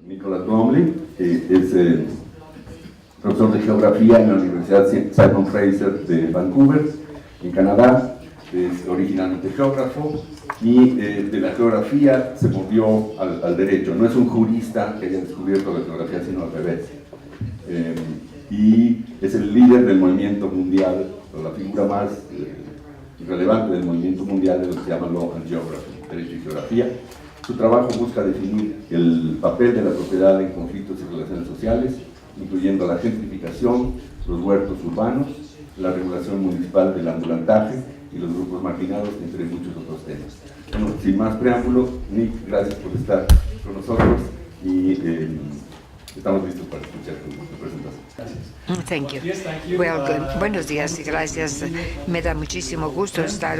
Nicholas Bromley, que es profesor de geografía en la Universidad Simon Fraser de Vancouver, en Canadá. Es originalmente geógrafo y de la geografía se movió al derecho. No es un jurista que haya descubierto la geografía, sino al revés. Y es el líder del movimiento mundial, o la figura más relevante del movimiento mundial de lo que se llama Law and Geography, derecho y geografía. Su trabajo busca definir el papel de la propiedad en conflictos y relaciones sociales, incluyendo la gentrificación, los huertos urbanos, la regulación municipal del ambulantaje y los grupos marginados, entre muchos otros temas. Bueno, sin más preámbulo, Nick, gracias por estar con nosotros y estamos listos para escuchar tu presentación. Gracias. Thank you. Well, good. Buenos días y gracias. Me da muchísimo gusto estar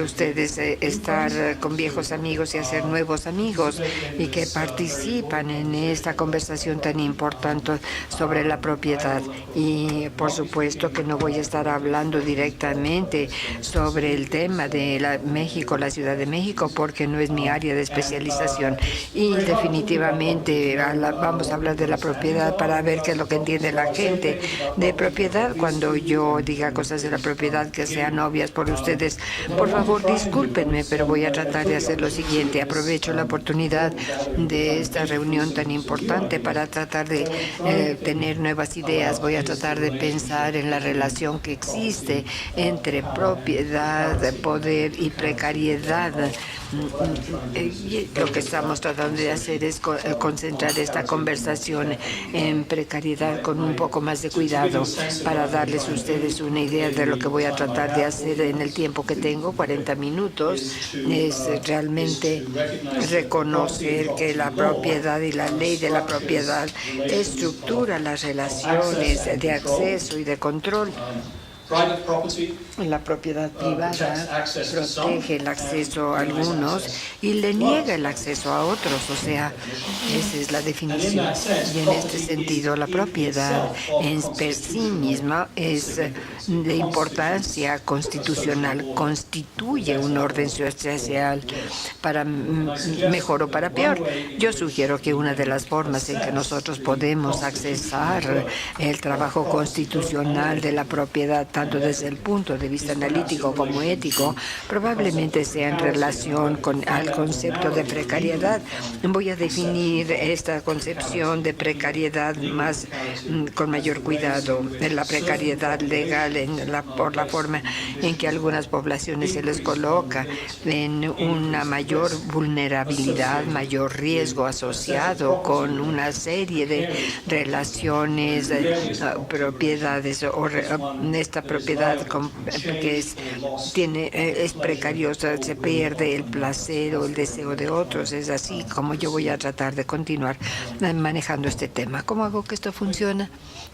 con viejos amigos y hacer nuevos amigos y que participan en esta conversación tan importante sobre la propiedad. Y por supuesto que no voy a estar hablando directamente sobre el tema de México, la Ciudad de México, porque no es mi área de especialización. Y definitivamente vamos a hablar de la propiedad para ver qué es lo que entiende la gente de propiedad. Cuando yo diga cosas de la propiedad que sean obvias por ustedes, por favor discúlpenme, pero voy a tratar de hacer lo siguiente. Aprovecho la oportunidad de esta reunión tan importante para tratar de tener nuevas ideas. Voy a tratar de pensar en la relación que existe entre propiedad, poder y precariedad. Lo que estamos tratando de hacer es concentrar esta conversación en precariedad con un poco más de cuidado para darles a ustedes una idea de lo que voy a tratar de hacer en el tiempo que tengo, 40 minutos, es realmente reconocer que la propiedad y la ley de la propiedad estructura las relaciones de acceso y de control. La propiedad privada protege el acceso a algunos y le niega el acceso a otros, o sea, esa es la definición. Y en este sentido, la propiedad en sí misma es de importancia constitucional, constituye un orden social para mejor o para peor. Yo sugiero que una de las formas en que nosotros podemos accesar el trabajo constitucional de la propiedad, tanto desde el punto de vista analítico como ético, probablemente sea en relación al concepto de precariedad. Voy a definir esta concepción de precariedad con mayor cuidado. La precariedad legal por la forma en que algunas poblaciones se les coloca en una mayor vulnerabilidad, mayor riesgo asociado con una serie de relaciones, propiedades o esta propiedad que es precariosa, se pierde el placer o el deseo de otros. Es así como yo voy a tratar de continuar manejando este tema. ¿Cómo hago que esto funcione?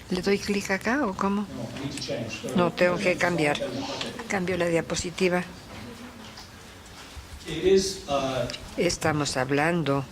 ¿Le doy clic acá o cómo? No, tengo que cambiar. Cambio la diapositiva. Estamos hablando.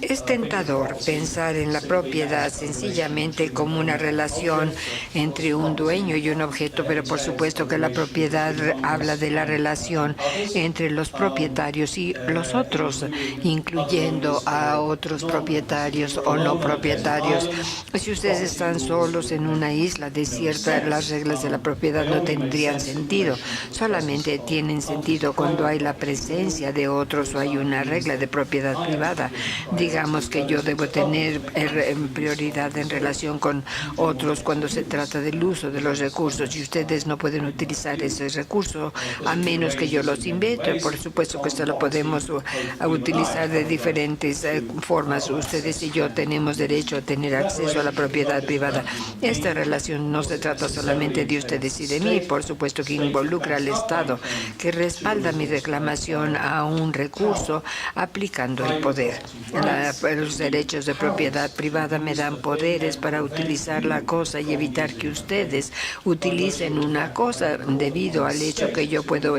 Es tentador pensar en la propiedad sencillamente como una relación entre un dueño y un objeto, pero por supuesto que la propiedad habla de la relación entre los propietarios y los otros, incluyendo a otros propietarios o no propietarios. Si ustedes están solos en una isla desierta, las reglas de la propiedad no tendrían sentido. Solamente tienen sentido cuando hay la presencia de otros o hay una regla de propiedad privada. Digamos que yo debo tener prioridad en relación con otros cuando se trata del uso de los recursos, y ustedes no pueden utilizar ese recurso a menos que yo los invite. Por supuesto que esto lo podemos utilizar de diferentes formas. Ustedes y yo tenemos derecho a tener acceso a la propiedad privada. Esta relación no se trata solamente de ustedes y de mí, por supuesto que involucra al Estado, que respalda mi reclamación a un recurso aplicado multiplicando el poder. Los derechos de propiedad privada me dan poderes para utilizar la cosa y evitar que ustedes utilicen una cosa, debido al hecho que yo puedo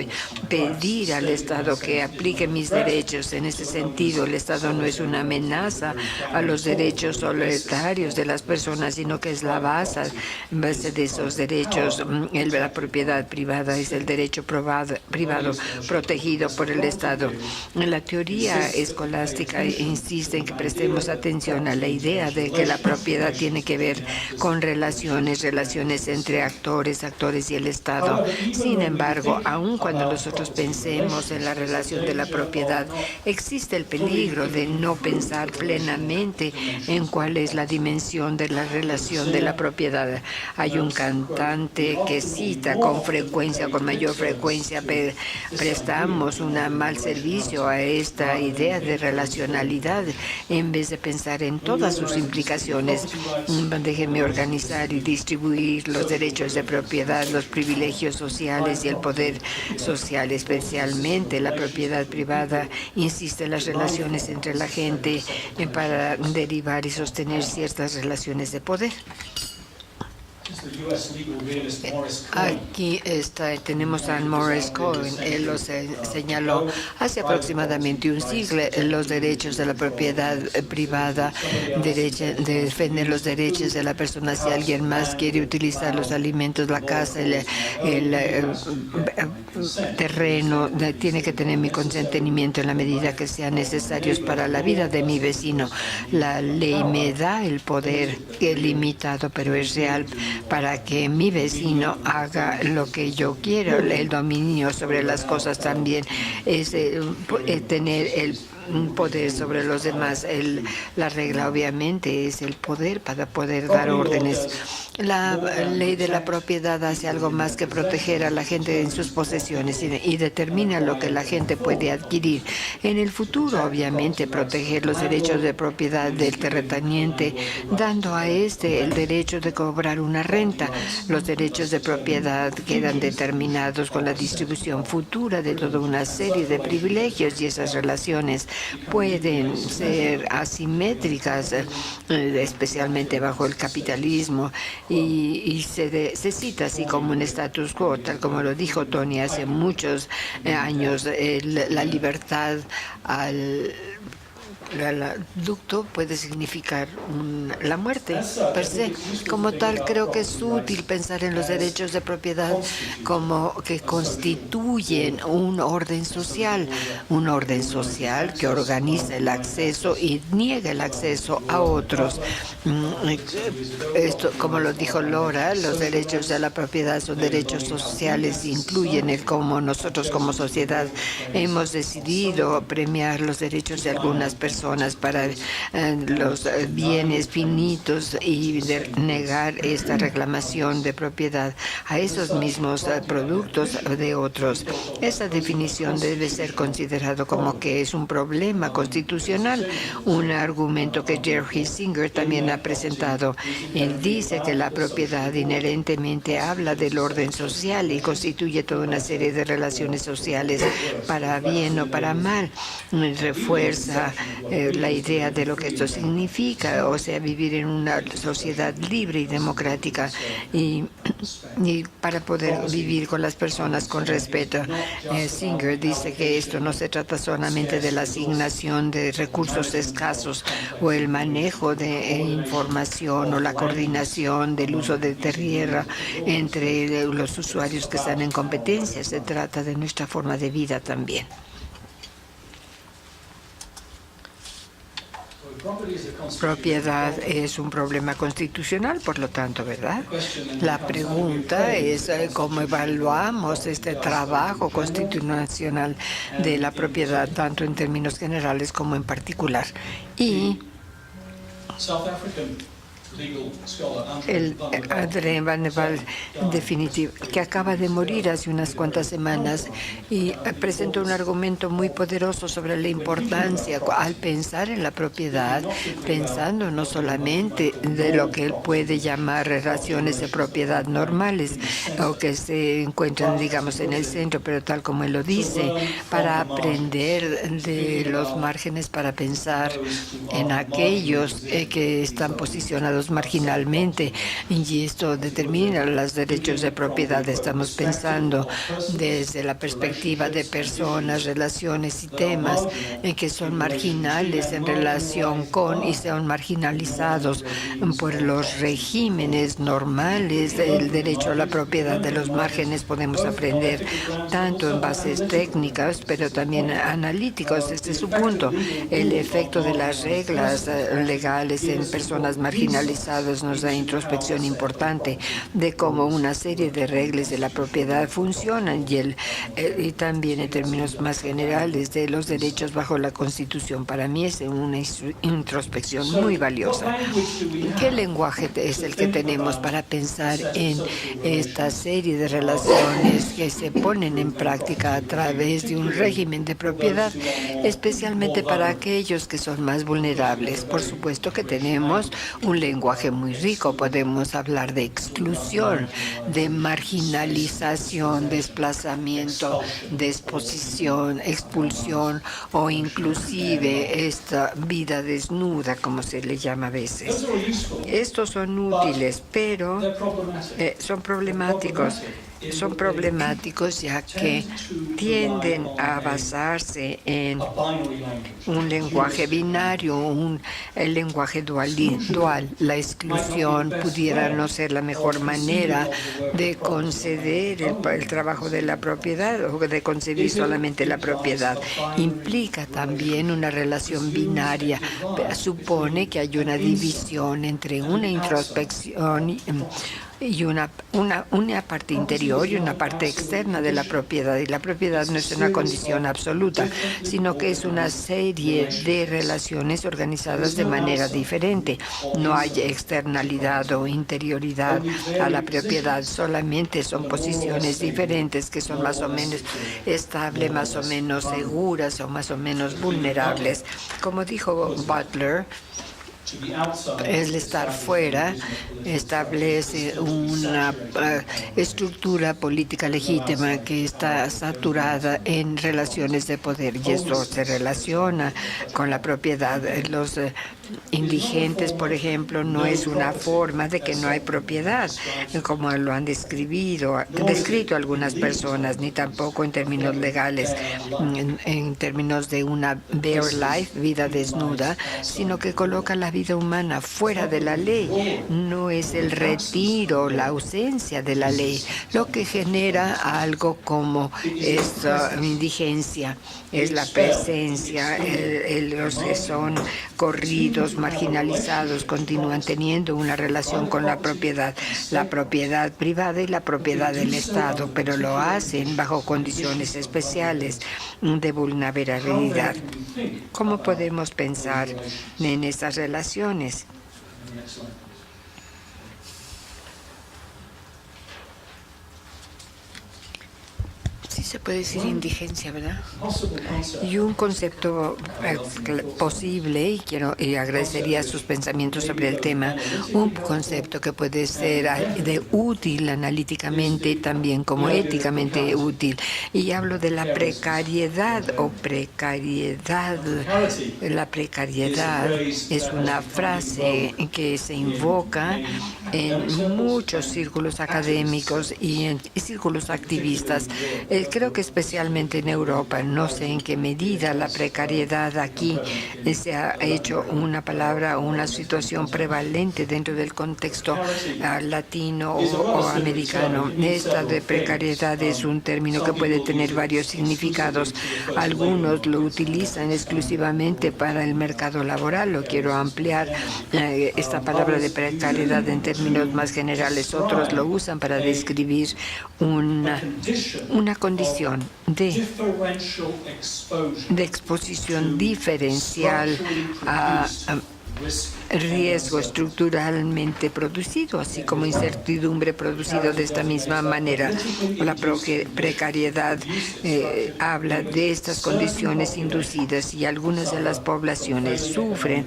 pedir al Estado que aplique mis derechos. En ese sentido, el Estado no es una amenaza a los derechos solitarios de las personas, sino que es la base de esos derechos. La propiedad privada es el derecho privado protegido por el Estado. La teoría escolástica insiste en que prestemos atención a la idea de que la propiedad tiene que ver con relaciones entre actores y el Estado. Sin embargo, aun cuando nosotros pensemos en la relación de la propiedad, existe el peligro de no pensar plenamente en cuál es la dimensión de la relación de la propiedad. Hay un cantante que cita con mayor frecuencia, prestamos un mal servicio a esta idea de relacionalidad en vez de pensar en todas sus implicaciones. Déjenme organizar y distribuir los derechos de propiedad, los privilegios sociales y el poder social, especialmente la propiedad privada. Insiste en las relaciones entre la gente para derivar y sostener ciertas relaciones de poder. Aquí tenemos a Morris Cohen. Él lo señaló hace aproximadamente un siglo. Los derechos de la propiedad privada, de defender los derechos de la persona. Si alguien más quiere utilizar los alimentos, la casa, el terreno, tiene que tener mi consentimiento en la medida que sean necesarios para la vida de mi vecino. La ley me da el poder limitado, pero es real, para que mi vecino haga lo que yo quiero. El dominio sobre las cosas también es tener el poder sobre los demás. La regla obviamente es el poder para poder dar órdenes. La ley de la propiedad hace algo más que proteger a la gente en sus posesiones y determina lo que la gente puede adquirir. En el futuro, obviamente, proteger los derechos de propiedad del terrateniente, dando a este el derecho de cobrar una renta. Los derechos de propiedad quedan determinados con la distribución futura de toda una serie de privilegios, y esas relaciones pueden ser asimétricas, especialmente bajo el capitalismo, y se cita así como un status quo, tal como lo dijo Tony hace muchos años. La libertad al ducto puede significar la muerte per se. Como tal, creo que es útil pensar en los derechos de propiedad como que constituyen un orden social que organiza el acceso y niega el acceso a otros. Esto, como lo dijo Laura, los derechos de la propiedad son derechos sociales, incluyen el cómo nosotros como sociedad hemos decidido premiar los derechos de algunas personas para los bienes finitos y negar esta reclamación de propiedad a esos mismos productos de otros. Esa definición debe ser considerado como que es un problema constitucional, un argumento que Jerry Singer también ha presentado. Él dice que la propiedad inherentemente habla del orden social y constituye toda una serie de relaciones sociales para bien o para mal. Refuerza la idea de lo que esto significa, o sea, vivir en una sociedad libre y democrática y para poder vivir con las personas con respeto. Singer dice que esto no se trata solamente de la asignación de recursos escasos o el manejo de información o la coordinación del uso de tierra entre los usuarios que están en competencia. Se trata de nuestra forma de vida también. Propiedad es un problema constitucional, por lo tanto, ¿verdad? La pregunta es cómo evaluamos este trabajo constitucional de la propiedad, tanto en términos generales como en particular. Y el André Van de Waal, definitivo, que acaba de morir hace unas cuantas semanas, y presentó un argumento muy poderoso sobre la importancia al pensar en la propiedad, pensando no solamente de lo que él puede llamar relaciones de propiedad normales o que se encuentran, digamos, en el centro, pero tal como él lo dice, para aprender de los márgenes, para pensar en aquellos que están posicionados marginalmente, y esto determina los derechos de propiedad. Estamos pensando desde la perspectiva de personas, relaciones y temas que son marginales en relación con y son marginalizados por los regímenes normales del derecho a la propiedad. De los márgenes podemos aprender tanto en bases técnicas, pero también analíticos. Este es su punto. El efecto de las reglas legales en personas marginalizadas nos da introspección importante de cómo una serie de reglas de la propiedad funcionan, y también en términos más generales de los derechos bajo la Constitución. Para mí es una introspección muy valiosa. ¿Qué lenguaje es el que tenemos para pensar en esta serie de relaciones que se ponen en práctica a través de un régimen de propiedad, especialmente para aquellos que son más vulnerables? Por supuesto que tenemos un lenguaje muy rico. Podemos hablar de exclusión, de marginalización, desplazamiento, disposición, expulsión o inclusive esta vida desnuda, como se le llama a veces. Estos son útiles, pero son problemáticos. Son problemáticos ya que tienden a basarse en un lenguaje binario, el lenguaje dual. La exclusión pudiera no ser la mejor manera de conceder el trabajo de la propiedad o de concebir solamente la propiedad. Implica también una relación binaria. Supone que hay una división entre una introspección y una parte interior y una parte externa de la propiedad. Y la propiedad no es una condición absoluta, sino que es una serie de relaciones organizadas de manera diferente. No hay externalidad o interioridad a la propiedad, solamente son posiciones diferentes que son más o menos estables, más o menos seguras o más o menos vulnerables. Como dijo Butler, el estar fuera establece una estructura política legítima que está saturada en relaciones de poder, y esto se relaciona con la propiedad. Los indigentes, por ejemplo, no es una forma de que no hay propiedad, como lo han descrito algunas personas, ni tampoco en términos legales, en términos de una bare life, vida desnuda, sino que coloca la vida humana fuera de la ley. No es el retiro, la ausencia de la ley, lo que genera algo como esta indigencia. Es la presencia, los que son corridos, marginalizados, continúan teniendo una relación con la propiedad privada y la propiedad del Estado, pero lo hacen bajo condiciones especiales de vulnerabilidad. ¿Cómo podemos pensar en esas relaciones? Sí se puede decir indigencia, ¿verdad? Y un concepto posible, y agradecería sus pensamientos sobre el tema, un concepto que puede ser de útil analíticamente, también como éticamente útil. Y hablo de la precariedad o precariedad. La precariedad es una frase que se invoca en muchos círculos académicos y en círculos activistas. Creo que especialmente en Europa, no sé en qué medida la precariedad aquí se ha hecho una palabra o una situación prevalente dentro del contexto latino o americano. Esta de precariedad es un término que puede tener varios significados. Algunos lo utilizan exclusivamente para el mercado laboral. Lo quiero ampliar esta palabra de precariedad en términos más generales. Otros lo usan para describir una condición de exposición diferencial riesgo estructuralmente producido, así como incertidumbre producido de esta misma manera. La precariedad habla de estas condiciones inducidas y algunas de las poblaciones sufren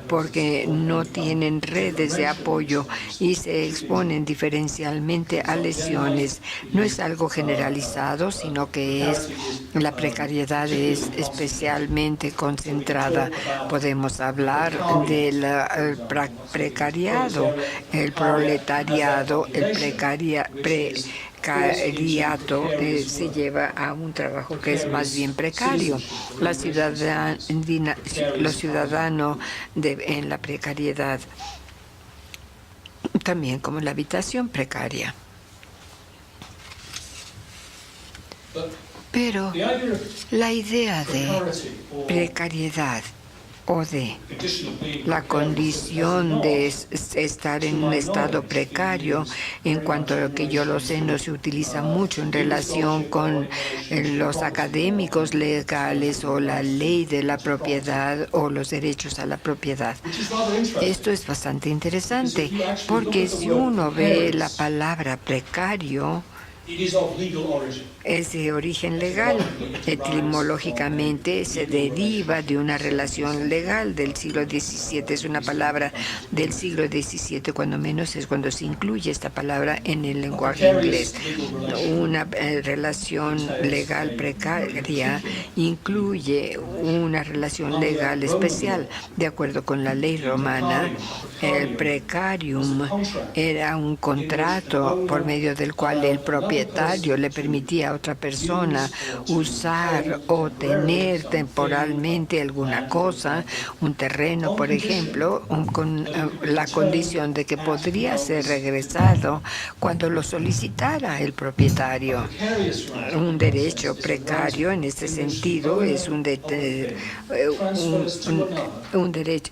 porque no tienen redes de apoyo y se exponen diferencialmente a lesiones. No es algo generalizado, sino que la precariedad es especialmente concentrada. Podemos hablar del precariado, el proletariado, el precariato se lleva a un trabajo que es más bien precario. Los ciudadanos en la precariedad, también como la habitación precaria. Pero la idea de precariedad o de la condición de estar en un estado precario, en cuanto a lo que yo lo sé, no se utiliza mucho en relación con los académicos legales o la ley de la propiedad o los derechos a la propiedad. Esto es bastante interesante, porque si uno ve la palabra precario, es de origen legal. Etimológicamente se deriva de una relación legal del siglo XVII. Es una palabra del siglo XVII, cuando menos es cuando se incluye esta palabra en el lenguaje inglés. Una relación legal precaria incluye una relación legal especial. De acuerdo con la ley romana, el precarium era un contrato por medio del cual el propietario le permitía a otra persona usar o tener temporalmente alguna cosa, un terreno, por ejemplo, con la condición de que podría ser regresado cuando lo solicitara el propietario. Un derecho precario en este sentido es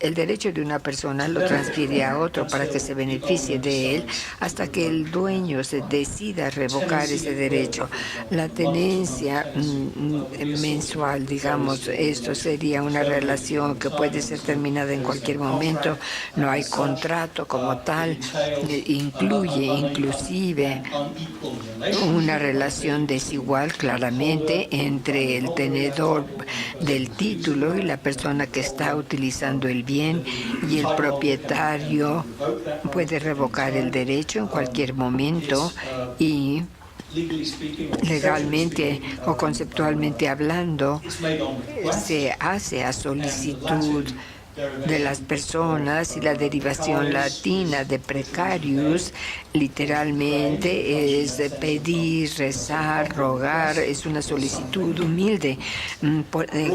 el derecho de una persona lo transfiere a otro para que se beneficie de él hasta que el dueño se decida revocar ese derecho. La tenencia mensual, digamos, esto sería una relación que puede ser terminada en cualquier momento. No hay contrato como tal. Incluye inclusive una relación desigual claramente entre el tenedor del título y la persona que está utilizando el bien, y el propietario puede revocar el derecho en cualquier momento y legalmente o conceptualmente hablando se hace a solicitud de las personas, y la derivación latina de precarius literalmente es pedir, rezar, rogar, es una solicitud humilde,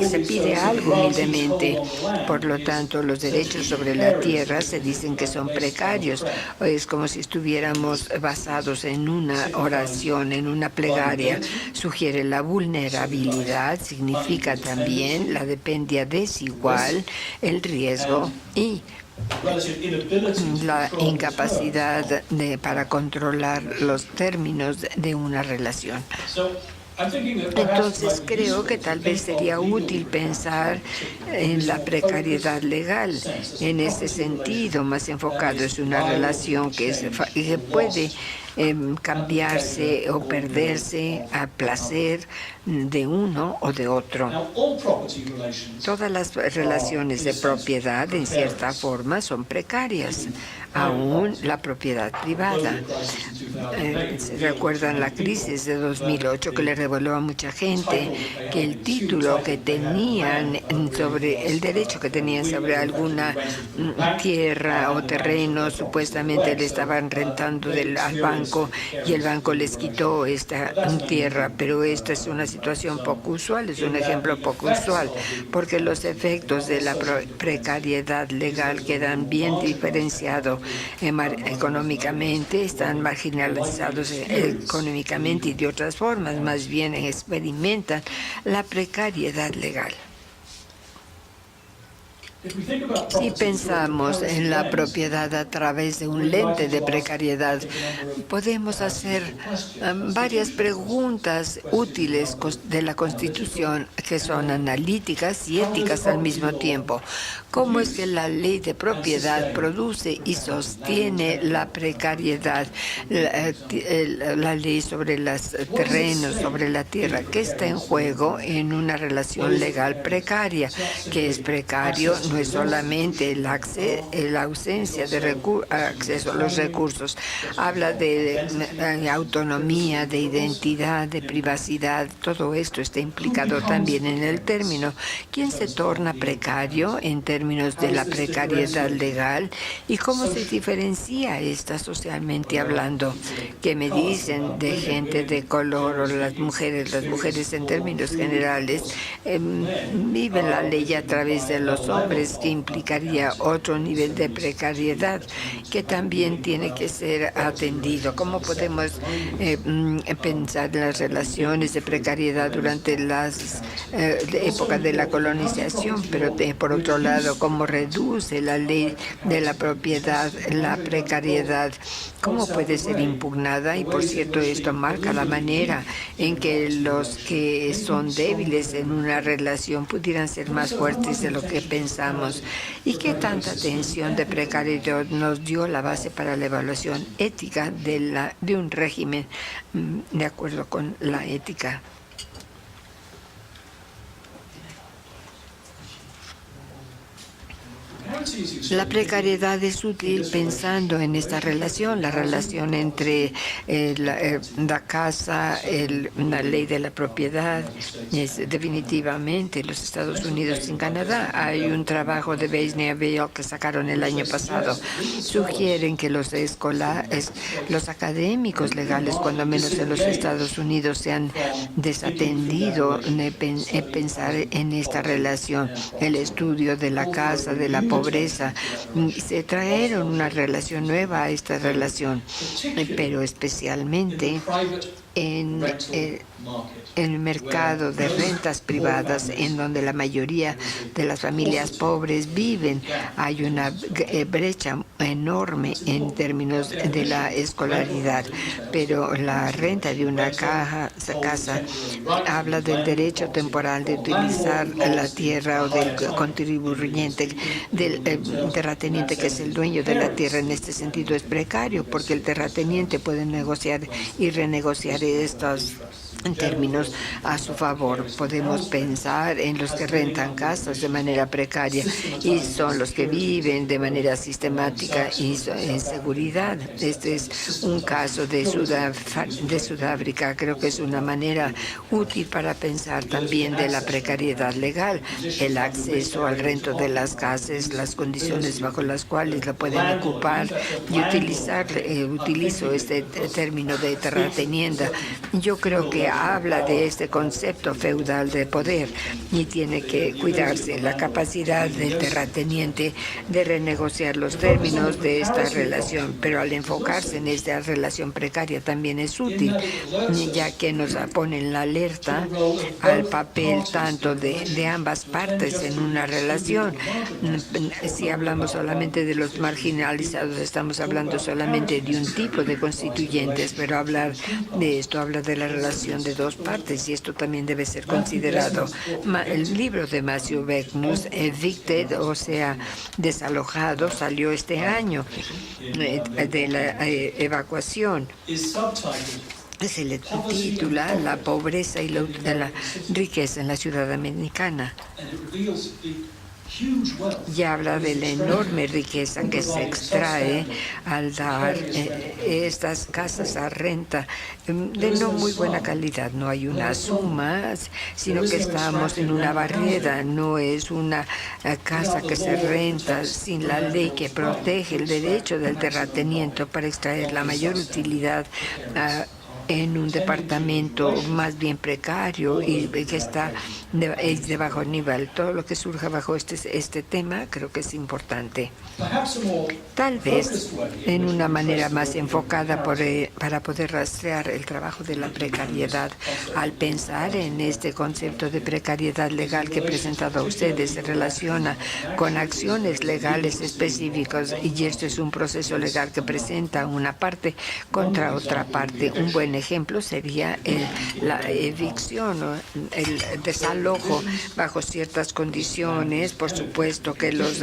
se pide algo humildemente. Por lo tanto, los derechos sobre la tierra se dicen que son precarios. Es como si estuviéramos basados en una oración, en una plegaria. Sugiere la vulnerabilidad, significa también la dependencia desigual, el riesgo y la incapacidad para controlar los términos de una relación. Entonces creo que tal vez sería útil pensar en la precariedad legal en ese sentido, más enfocado. Es una relación que puede cambiarse o perderse a placer de uno o de otro. Todas las relaciones de propiedad, en cierta forma, son precarias, aún la propiedad privada. ¿Se recuerdan la crisis de 2008 que le reveló a mucha gente que el título que tenían sobre el derecho que tenían sobre alguna tierra o terreno, supuestamente le estaban rentando al banco, y el banco les quitó esta tierra? Pero esta es una situación poco usual, es un ejemplo poco usual, porque los efectos de la precariedad legal quedan bien diferenciados económicamente, están marginalizados económicamente y de otras formas, más bien experimentan la precariedad legal. Si pensamos en la propiedad a través de un lente de precariedad, podemos hacer varias preguntas útiles de la Constitución que son analíticas y éticas al mismo tiempo. ¿Cómo es que la ley de propiedad produce y sostiene la precariedad? La ley sobre los terrenos, sobre la tierra, ¿qué está en juego en una relación legal precaria? ¿Qué es precario? No es solamente la ausencia de acceso a los recursos. Habla de autonomía, de identidad, de privacidad. Todo esto está implicado también en el término. ¿Quién se torna precario en términos de la precariedad legal? ¿Y cómo se diferencia esta socialmente hablando? ¿Qué me dicen de gente de color o las mujeres? Las mujeres en términos generales viven la ley a través de los hombres, que implicaría otro nivel de precariedad que también tiene que ser atendido. ¿Cómo podemos pensar en las relaciones de precariedad durante las épocas de la colonización? Pero por otro lado, ¿cómo reduce la ley de la propiedad la precariedad? ¿Cómo puede ser impugnada? Y por cierto, esto marca la manera en que los que son débiles en una relación pudieran ser más fuertes de lo que pensamos. ¿Y qué tanta tensión de precariedad nos dio la base para la evaluación ética de un régimen de acuerdo con la ética? La precariedad es útil pensando en esta relación, la relación entre la casa, la ley de la propiedad. Definitivamente los Estados Unidos y Canadá. Hay un trabajo de Beisner-Veil que sacaron el año pasado. Sugieren que los académicos legales, cuando menos en los Estados Unidos, se han desatendido en pensar en esta relación. El estudio de la casa, de la pobreza, se trajeron una relación nueva a esta relación, pero especialmente en el mercado de rentas privadas, en donde la mayoría de las familias pobres viven. Hay una brecha enorme en términos de la escolaridad, pero la renta de una casa habla del derecho temporal de utilizar la tierra o del contribuyente, del terrateniente, que es el dueño de la tierra. En este sentido es precario, porque el terrateniente puede negociar y renegociar estos en términos a su favor. Podemos pensar en los que rentan casas de manera precaria y son los que viven de manera sistemática y en seguridad. Este es un caso de Sudáfrica. Creo que es una manera útil para pensar también de la precariedad legal, el acceso al rento de las casas, las condiciones bajo las cuales la pueden ocupar y utilizar. Utilizo este término de terratenienda. Yo creo que habla de este concepto feudal de poder y tiene que cuidarse la capacidad del terrateniente de renegociar los términos de esta relación, pero al enfocarse en esta relación precaria también es útil, ya que nos pone en la alerta al papel tanto de ambas partes en una relación. Si hablamos solamente de los marginalizados, estamos hablando solamente de un tipo de constituyentes, pero hablar de esto habla de la relación de dos partes y esto también debe ser considerado. El libro de Matthew Becknus, Evicted, o sea, desalojado, salió este año de la evacuación. Se le titula La pobreza y la riqueza en la ciudad americana. Y habla de la enorme riqueza que se extrae al dar estas casas a renta de no muy buena calidad. No hay una suma, sino que estamos en una barrera. No es una casa que se renta sin la ley que protege el derecho del terrateniente para extraer la mayor utilidad en un departamento más bien precario y que está de bajo nivel. Todo lo que surja bajo este tema creo que es importante. Tal vez en una manera más enfocada para poder rastrear el trabajo de la precariedad. Al pensar en este concepto de precariedad legal que he presentado a ustedes, se relaciona con acciones legales específicas y esto es un proceso legal que presenta una parte contra otra parte. Un buen ejemplo sería la evicción o el desalojo bajo ciertas condiciones. Por supuesto que los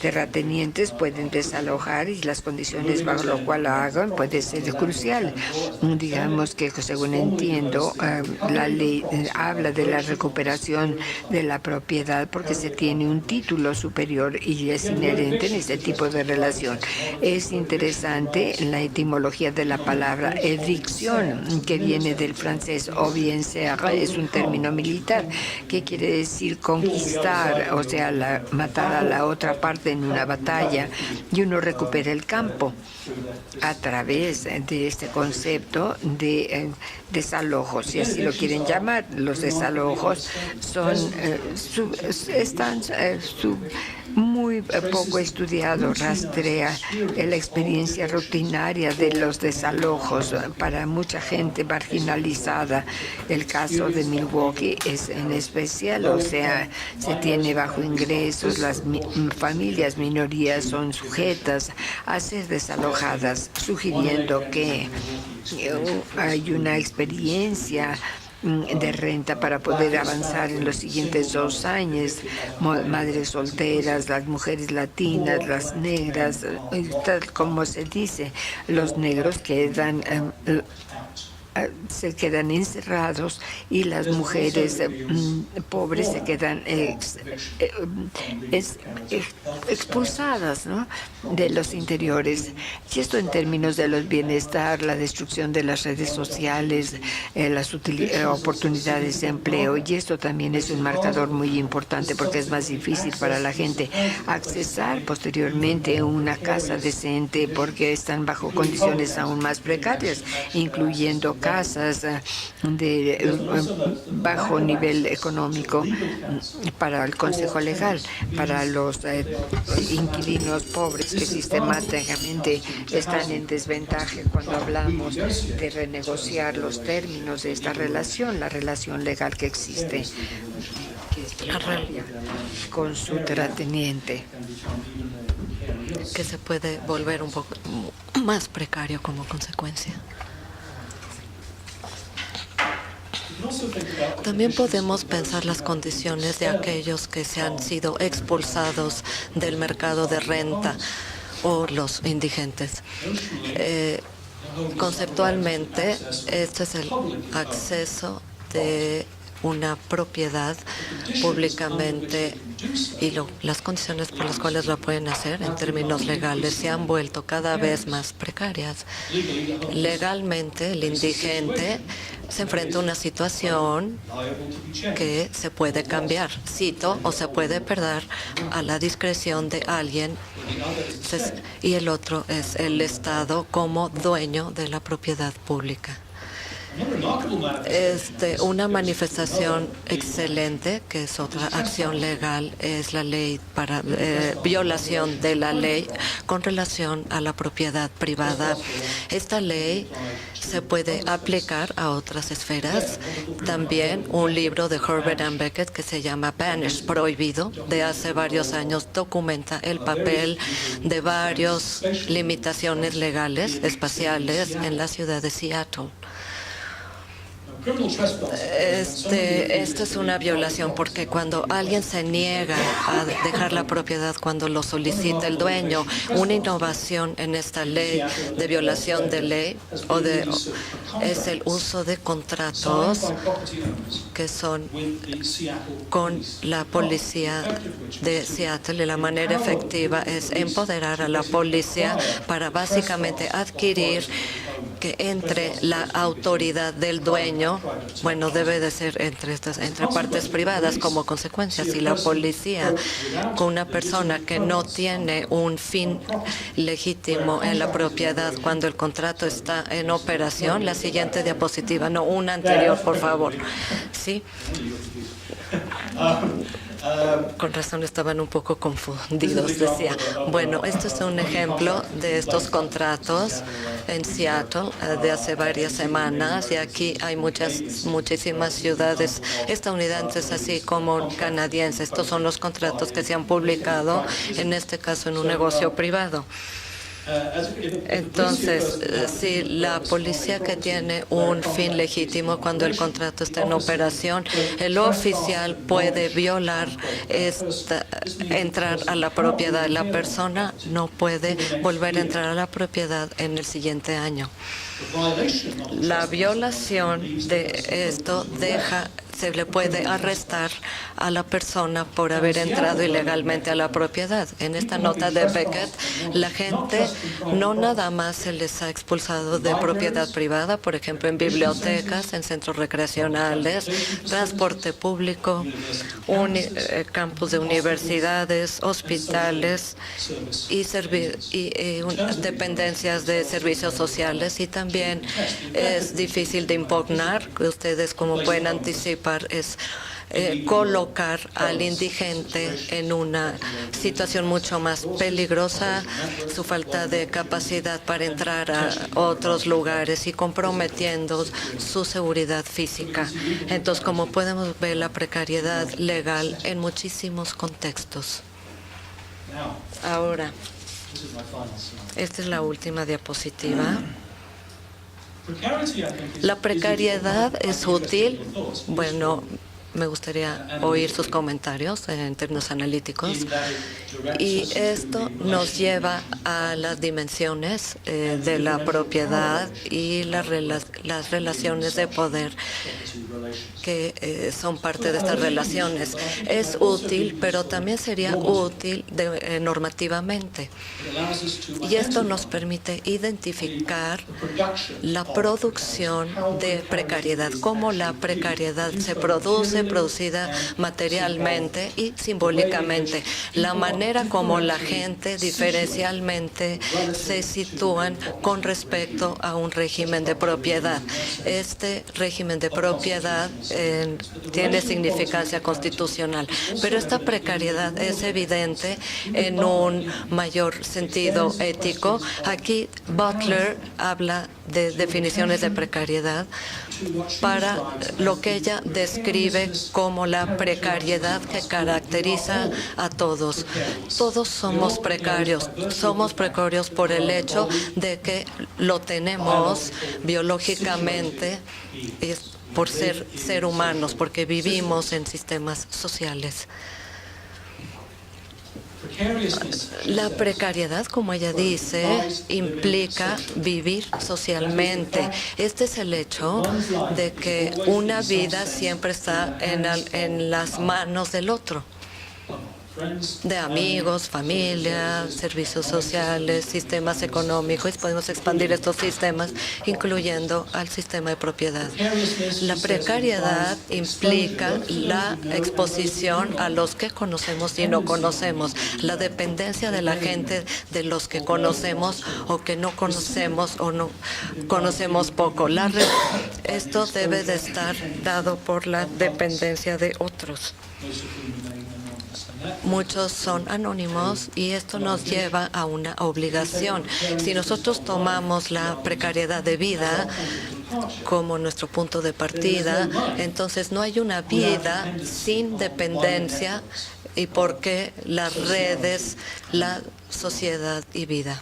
terratenientes pueden desalojar y las condiciones bajo lo cual lo hagan puede ser crucial. Digamos que, según entiendo, la ley habla de la recuperación de la propiedad porque se tiene un título superior y es inherente en este tipo de relación. Es interesante la etimología de la palabra evicción, que viene del francés o bien sea, es un término militar que quiere decir conquistar, o sea, matar a la otra parte en una batalla, y uno recupera el campo a través de este concepto de desalojos, si así lo quieren llamar. Los desalojos están muy poco estudiado, rastrea la experiencia rutinaria de los desalojos para mucha gente marginalizada. El caso de Milwaukee es en especial, o sea, se tiene bajo ingresos, las familias minorías son sujetas a ser desalojadas, sugiriendo que hay una experiencia de renta para poder avanzar en los siguientes 2 años. Madres solteras, las mujeres latinas, las negras, tal como se dice, los negros se quedan encerrados y las mujeres pobres se quedan expulsadas, ¿no?, de los interiores. Y esto en términos de los bienestar, la destrucción de las redes sociales, las oportunidades de empleo. Y esto también es un marcador muy importante porque es más difícil para la gente accesar posteriormente a una casa decente porque están bajo condiciones aún más precarias, incluyendo casas de bajo nivel económico para el Consejo Legal, para los inquilinos pobres que sistemáticamente están en desventaja cuando hablamos de renegociar los términos de esta relación, la relación legal que existe con su terrateniente, que se puede volver un poco más precario como consecuencia. También podemos pensar las condiciones de aquellos que se han sido expulsados del mercado de renta o los indigentes. Conceptualmente, este es el acceso de una propiedad públicamente y las condiciones por las cuales la pueden hacer en términos legales se han vuelto cada vez más precarias. Legalmente, el indigente se enfrenta a una situación que se puede cambiar, cito, o se puede perder a la discreción de alguien, y el otro es el Estado como dueño de la propiedad pública. Una manifestación excelente, que es otra acción legal, es la ley para violación de la ley con relación a la propiedad privada. Esta ley se puede aplicar a otras esferas. También un libro de Herbert and Beckett que se llama Banished, Prohibido, de hace varios años, documenta el papel de varias limitaciones legales espaciales en la ciudad de Seattle. Esto es una violación porque cuando alguien se niega a dejar la propiedad cuando lo solicita el dueño, una innovación en esta ley de violación de ley es el uso de contratos que son con la policía de Seattle, y la manera efectiva es empoderar a la policía para básicamente adquirir que entre la autoridad del dueño, bueno, debe de ser entre partes privadas como consecuencia. Si la policía con una persona que no tiene un fin legítimo en la propiedad cuando el contrato está en operación, la siguiente diapositiva, no, una anterior, por favor. Sí. Con razón estaban un poco confundidos, decía. Bueno, esto es un ejemplo de estos contratos en Seattle de hace varias semanas, y aquí hay muchísimas ciudades estadounidenses así como canadienses. Estos son los contratos que se han publicado, en este caso en un negocio privado. Entonces, si la policía que tiene un fin legítimo cuando el contrato está en operación, el oficial puede violar entrar a la propiedad. La persona no puede volver a entrar a la propiedad en el siguiente año. La violación de esto se le puede arrestar a la persona por haber entrado ilegalmente a la propiedad. En esta nota de Beckett, la gente no nada más se les ha expulsado de propiedad privada, por ejemplo, en bibliotecas, en centros recreacionales, transporte público, campus de universidades, hospitales y dependencias de servicios sociales, y también es difícil de impugnar. Ustedes, como pueden anticipar, es colocar al indigente en una situación mucho más peligrosa, su falta de capacidad para entrar a otros lugares y comprometiendo su seguridad física. Entonces, como podemos ver, la precariedad legal en muchísimos contextos. Ahora, esta es la última diapositiva. La precariedad es útil. Bueno, me gustaría oír sus comentarios en términos analíticos. Y esto nos lleva a las dimensiones de la propiedad y las relaciones de poder que son parte de estas relaciones. Es útil, pero también sería útil normativamente. Y esto nos permite identificar la producción de precariedad, cómo la precariedad se produce, producida materialmente y simbólicamente, la manera como la gente diferencialmente se sitúan con respecto a un régimen de propiedad. Este régimen de propiedad tiene significancia constitucional, pero esta precariedad es evidente en un mayor sentido ético. Aquí Butler habla de definiciones de precariedad para lo que ella describe como la precariedad que caracteriza a todos. Todos somos precarios. Somos precarios por el hecho de que lo tenemos biológicamente, por ser humanos, porque vivimos en sistemas sociales. La precariedad, como ella dice, implica vivir socialmente. Este es el hecho de que una vida siempre está en las manos del otro, de amigos, familia, servicios sociales, sistemas económicos. Podemos expandir estos sistemas, incluyendo al sistema de propiedad. La precariedad implica la exposición a los que conocemos y no conocemos, la dependencia de la gente de los que conocemos o que no conocemos o no conocemos poco. Esto debe de estar dado por la dependencia de otros. Muchos son anónimos y esto nos lleva a una obligación. Si nosotros tomamos la precariedad de vida como nuestro punto de partida, entonces no hay una vida sin dependencia, y porque las redes, la sociedad y vida.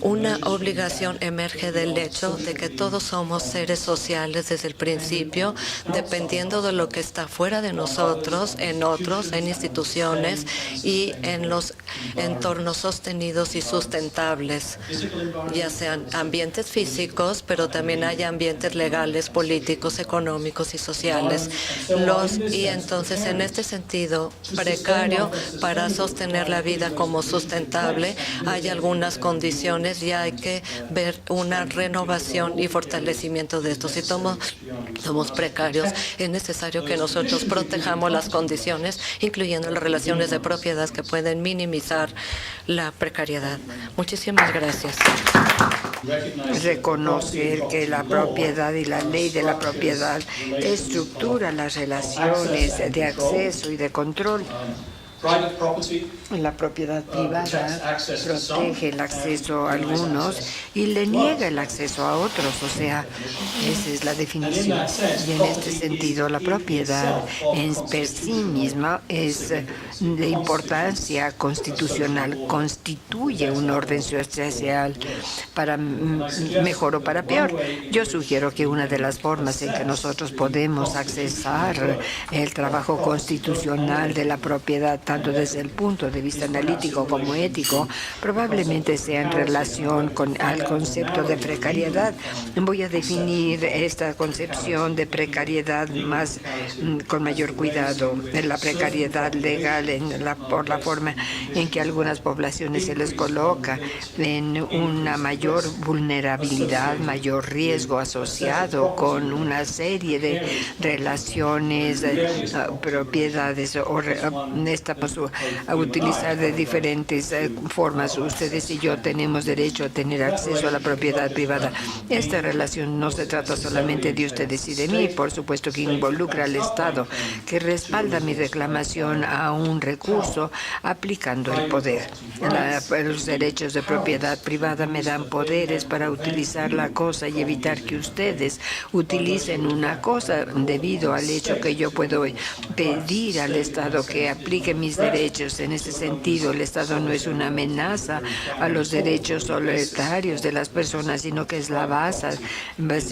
Una obligación emerge del hecho de que todos somos seres sociales desde el principio, dependiendo de lo que está fuera de nosotros, en otros, en instituciones y en los entornos sostenidos y sustentables, ya sean ambientes físicos, pero también hay ambientes legales, políticos, económicos y sociales. Y entonces, en este sentido precario, para sostener la vida como sustentable, hay algunas las condiciones y hay que ver una renovación y fortalecimiento de esto. Si somos precarios, es necesario que nosotros protejamos las condiciones, incluyendo las relaciones de propiedad que pueden minimizar la precariedad. Muchísimas gracias. Reconocer que la propiedad y la ley de la propiedad estructura las relaciones de acceso y de control. La propiedad privada protege el acceso a algunos y le niega el acceso a otros, o sea, esa es la definición. Y en este sentido, la propiedad en per sí misma es de importancia constitucional, constituye un orden social para mejor o para peor. Yo sugiero que una de las formas en que nosotros podemos accesar el trabajo constitucional de la propiedad, tanto desde el punto de vista analítico como ético, probablemente sea en relación al concepto de precariedad. Voy a definir esta concepción de precariedad con mayor cuidado. La precariedad legal por la forma en que algunas poblaciones se les coloca en una mayor vulnerabilidad, mayor riesgo asociado con una serie de relaciones, propiedades o a utilizar de diferentes formas. Ustedes y yo tenemos derecho a tener acceso a la propiedad privada. Esta relación no se trata solamente de ustedes y de mí, por supuesto que involucra al Estado, que respalda mi reclamación a un recurso aplicando el poder. Los derechos de propiedad privada me dan poderes para utilizar la cosa y evitar que ustedes utilicen una cosa debido al hecho que yo puedo pedir al Estado que aplique mis derechos. En ese sentido, el Estado no es una amenaza a los derechos solitarios de las personas, sino que es la base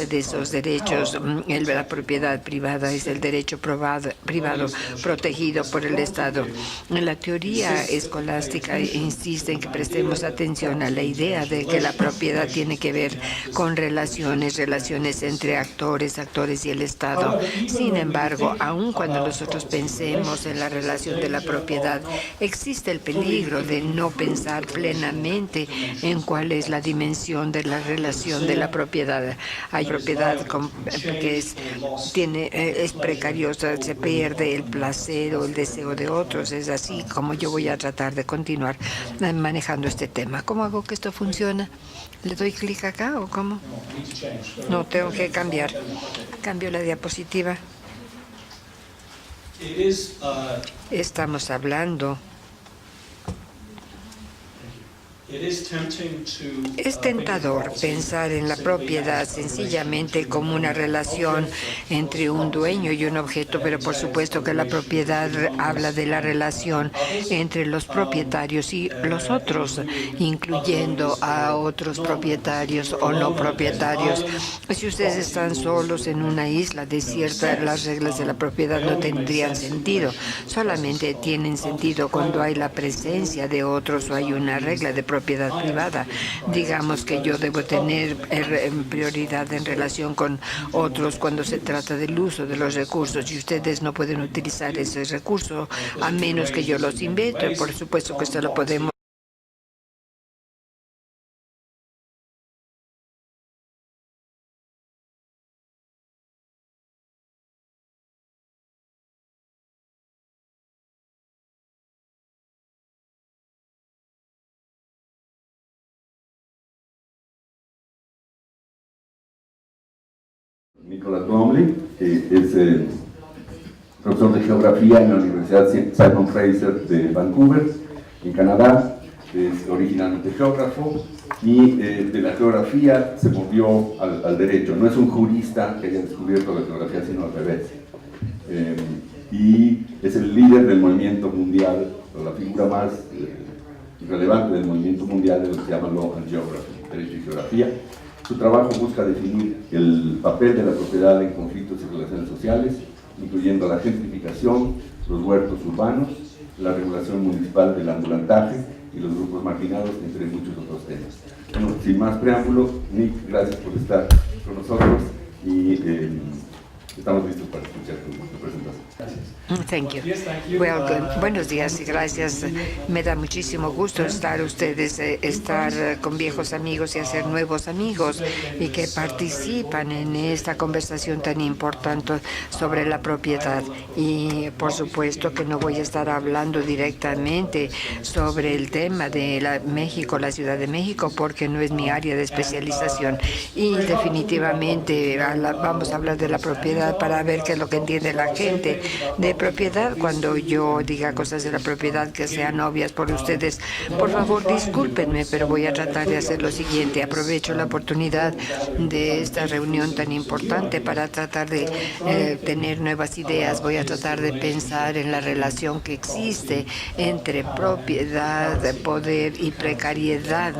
de esos derechos. La propiedad privada es el derecho privado protegido por el Estado. La teoría escolástica insiste en que prestemos atención a la idea de que la propiedad tiene que ver con relaciones entre actores y el Estado. Sin embargo, aun cuando nosotros pensemos en la relación de la propiedad, existe el peligro de no pensar plenamente en cuál es la dimensión de la relación de la propiedad. Hay propiedad que es precariosa, se pierde el placer o el deseo de otros. Es así como yo voy a tratar de continuar manejando este tema. ¿Cómo hago que esto funcione? ¿Le doy clic acá o cómo? No, tengo que cambiar. Cambio la diapositiva. Estamos hablando. Es tentador pensar en la propiedad sencillamente como una relación entre un dueño y un objeto, pero por supuesto que la propiedad habla de la relación entre los propietarios y los otros, incluyendo a otros propietarios o no propietarios. Si ustedes están solos en una isla desierta, las reglas de la propiedad no tendrían sentido. Solamente tienen sentido cuando hay la presencia de otros o hay una regla de propiedad privada. Digamos que yo debo tener prioridad en relación con otros cuando se trata del uso de los recursos, y ustedes no pueden utilizar ese recurso a menos que yo los invente. Por supuesto que esto lo podemos. Nicholas Bromley, que es profesor de geografía en la Universidad Simon Fraser de Vancouver, en Canadá. Es originalmente geógrafo y de la geografía se movió al derecho. No es un jurista que haya descubierto la geografía, sino al revés. Y es el líder del movimiento mundial, o la figura más relevante del movimiento mundial de lo que se llama Law and Geography, derecho y geografía. Su trabajo busca definir el papel de la propiedad en conflictos y relaciones sociales, incluyendo la gentrificación, los huertos urbanos, la regulación municipal del ambulantaje y los grupos marginados, entre muchos otros temas. Bueno, sin más preámbulo, Nick, gracias por estar con nosotros y estamos listos para escuchar tu presentación. Thank you. Well, buenos días y gracias. Me da muchísimo gusto estar con viejos amigos y hacer nuevos amigos y que participan en esta conversación tan importante sobre la propiedad. Y por supuesto que no voy a estar hablando directamente sobre el tema de México, la Ciudad de México, porque no es mi área de especialización. Y definitivamente vamos a hablar de la propiedad para ver qué es lo que entiende la gente de propiedad. Cuando yo diga cosas de la propiedad que sean obvias por ustedes, por favor discúlpenme, pero voy a tratar de hacer lo siguiente. Aprovecho la oportunidad de esta reunión tan importante para tratar de tener nuevas ideas. Voy a tratar de pensar en la relación que existe entre propiedad, poder y precariedad.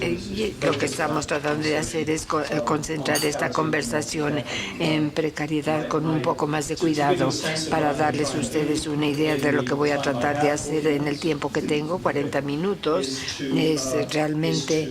Y lo que estamos tratando de hacer es concentrar esta conversación en precariedad con un poco más de cuidado para darles a ustedes una idea de lo que voy a tratar de hacer en el tiempo que tengo, 40 minutos. Es realmente